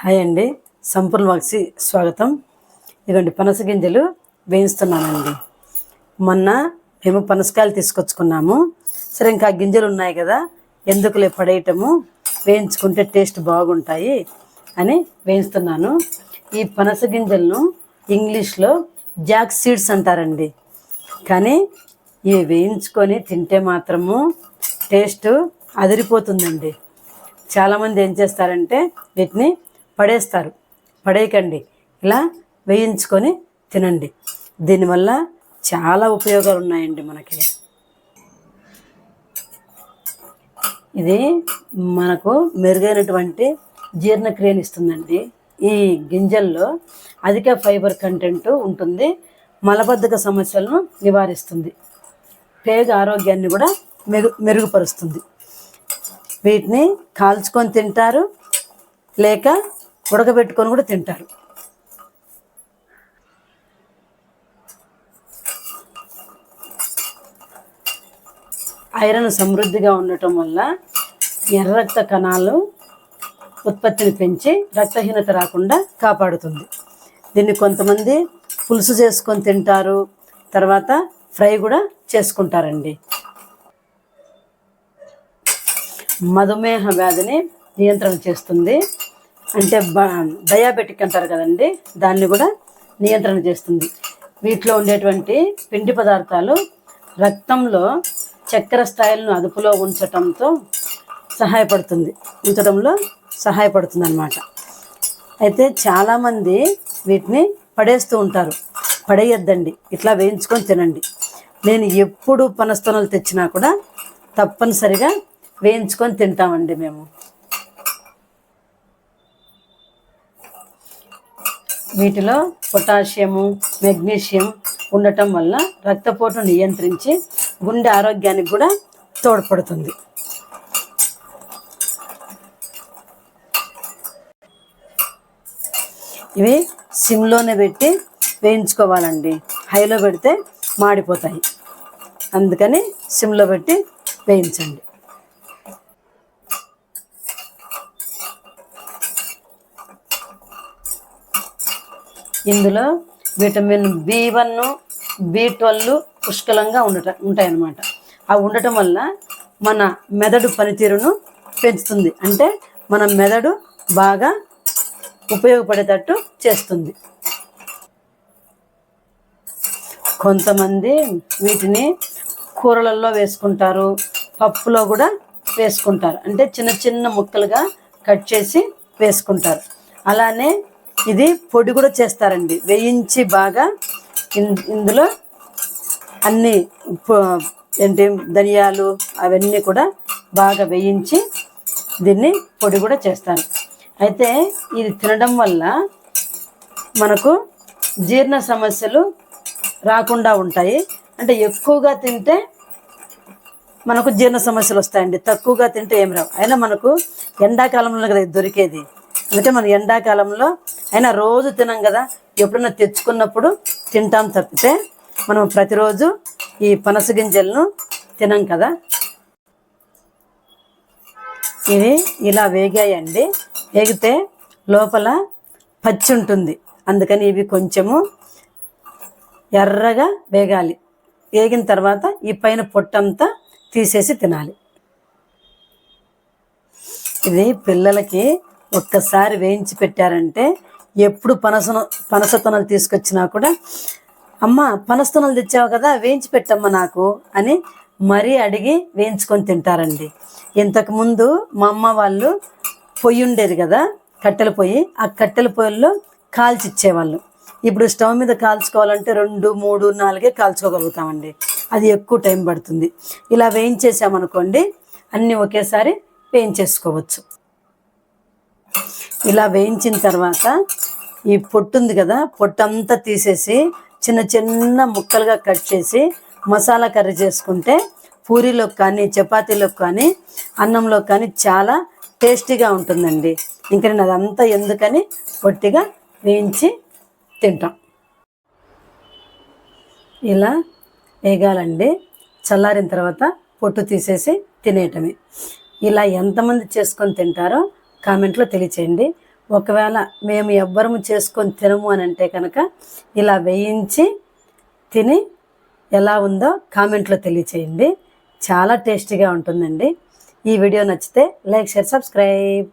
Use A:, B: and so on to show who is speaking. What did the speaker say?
A: Hi అండి, సంపూర్ణ వాక్సి స్వాగతం. ఇదిగోండి పనస గింజలు వేయిస్తున్నానండి. మొన్న మేము పనసకాయలు తీసుకొచ్చుకున్నాము. సరే ఇంకా గింజలు ఉన్నాయి కదా, ఎందుకులే పడేయటము, వేయించుకుంటే టేస్ట్ బాగుంటాయి అని వేయిస్తున్నాను. ఈ పనస గింజలను ఇంగ్లీష్లో జాక్ సీడ్స్ అంటారండి. కానీ ఇవి వేయించుకొని తింటే మాత్రము టేస్ట్ అదిరిపోతుందండి. చాలామంది ఏం చేస్తారంటే వీటిని పడేస్తారు. పడేయకండి, ఇలా వేయించుకొని తినండి. దీనివల్ల చాలా ఉపయోగాలు ఉన్నాయండి మనకి. ఇది మనకు మెరుగైనటువంటి జీర్ణక్రియని ఇస్తుందండి. ఈ గింజల్లో అధిక ఫైబర్ కంటెంట్ ఉంటుంది. మలబద్ధక సమస్యలను నివారిస్తుంది. పేగు ఆరోగ్యాన్ని కూడా మెరుగుపరుస్తుంది. వీటిని కాల్చుకొని తింటారు, లేక ఉడకబెట్టుకొని కూడా తింటారు. ఐరన్ సమృద్ధిగా ఉండటం వల్ల ఎర్ర రక్త కణాలు ఉత్పత్తిని పెంచి రక్తహీనత రాకుండా కాపాడుతుంది. దీన్ని కొంతమంది పులుసు చేసుకొని తింటారు, తర్వాత ఫ్రై కూడా చేసుకుంటారండి. మధుమేహ వ్యాధిని నియంత్రణ చేస్తుంది. అంటే డయాబెటిక్ అంటారు కదండి, దాన్ని కూడా నియంత్రణ చేస్తుంది. వీటిలో ఉండేటువంటి పిండి పదార్థాలు రక్తంలో చక్కెర స్థాయిలను అదుపులో ఉంచడంలో సహాయపడుతుంది అన్నమాట. అయితే చాలామంది వీటిని పడేస్తూ ఉంటారు. పడేయద్దండి, ఇట్లా వేయించుకొని తినండి. నేను ఎప్పుడు పనస్తోనలు తెచ్చినా కూడా తప్పనిసరిగా వేయించుకొని తింటామండి మేము. వీటిలో పొటాషియము, మెగ్నీషియం ఉండటం వల్ల రక్తపోటును నియంత్రించి గుండె ఆరోగ్యానికి కూడా తోడ్పడుతుంది. ఇవి సిమ్లోనే పెట్టి వేయించుకోవాలండి. హైలో పెడితే మాడిపోతాయి. అందుకని సిమ్లో పెట్టి వేయించండి. ఇందులో విటమిన్ B1, B12 పుష్కలంగా ఉంటాయన్నమాట. అవి ఉండటం వల్ల మన మెదడు పనితీరును పెంచుతుంది. అంటే మన మెదడు బాగా ఉపయోగపడేటట్టు చేస్తుంది. కొంతమంది వీటిని కూరలలో వేసుకుంటారు, పప్పులో కూడా వేసుకుంటారు. అంటే చిన్న చిన్న ముక్కలుగా కట్ చేసి వేసుకుంటారు. అలానే ఇది పొడి కూడా చేస్తారండి. వేయించి బాగా ఇందులో అన్నీ ధనియాలు అవన్నీ కూడా బాగా వేయించి దీన్ని పొడి కూడా చేస్తారు. అయితే ఇది తినడం వల్ల మనకు జీర్ణ సమస్యలు రాకుండా ఉంటాయి. అంటే ఎక్కువగా తింటే మనకు జీర్ణ సమస్యలు వస్తాయండి, తక్కువగా తింటే ఏం రావు. అయినా మనకు ఎండాకాలంలో కదా దొరికేది. అందుకే మనం ఎండాకాలంలో అయినా రోజు తినం కదా, ఎప్పుడైనా తెచ్చుకున్నప్పుడు తింటాం తప్పితే మనం ప్రతిరోజు ఈ పనస గింజలను తినం కదా. ఇవి ఇలా వేగాయండి. వేగితే లోపల పచ్చి ఉంటుంది, అందుకని ఇవి కొంచెము ఎర్రగా వేగాలి. వేగిన తర్వాత ఈ పైన పొట్టంతా తీసేసి తినాలి. ఇది పిల్లలకి ఒక్కసారి వేయించి పెట్టారంటే ఎప్పుడు పనసతొనలు తీసుకొచ్చినా కూడా, అమ్మ పనసతొనలు తెచ్చావు కదా, వేయించి పెట్టమ్మా నాకు అని మరీ అడిగి వేయించుకొని తింటారండి. ఇంతకుముందు మా అమ్మ వాళ్ళు పొయ్యి ఉండేది కదా, కట్టెల పొయ్యి. ఆ కట్టెల పొయ్యిల్లో కాల్చి ఇచ్చేవాళ్ళు. ఇప్పుడు స్టవ్ మీద కాల్చుకోవాలంటే 2, 3, 4 కాల్చుకోగలుగుతామండి. అది ఎక్కువ టైం పడుతుంది. ఇలా వేయించేసామనుకోండి, అన్నీ ఒకేసారి వేయించేసుకోవచ్చు. ఇలా వేయించిన తర్వాత ఈ పొట్టు ఉంది కదా, పొట్టంతా తీసేసి చిన్న చిన్న ముక్కలుగా కట్ చేసి మసాలా కర్రీ చేసుకుంటే పూరీలోకి కానీ, చపాతీలోకి కానీ, అన్నంలోకి కానీ చాలా టేస్టీగా ఉంటుందండి. ఇంకా నేను అదంతా ఎందుకని పొట్టిగా వేయించి తింటాం. ఇలా వేగాలండి. చల్లారిన తర్వాత పొట్టు తీసేసి తినేయటమే. ఇలా ఎంతమంది చేసుకొని తింటారో కామెంట్లో తెలియచేయండి. ఒకవేళ మేము ఎవ్వరము చేసుకొని తినము అని అంటే కనుక ఇలా వేయించి తిని ఎలా ఉందో కామెంట్లో తెలియచేయండి. చాలా టేస్టీగా ఉంటుందండి. ఈ వీడియో నచ్చితే లైక్, షేర్, సబ్స్క్రైబ్.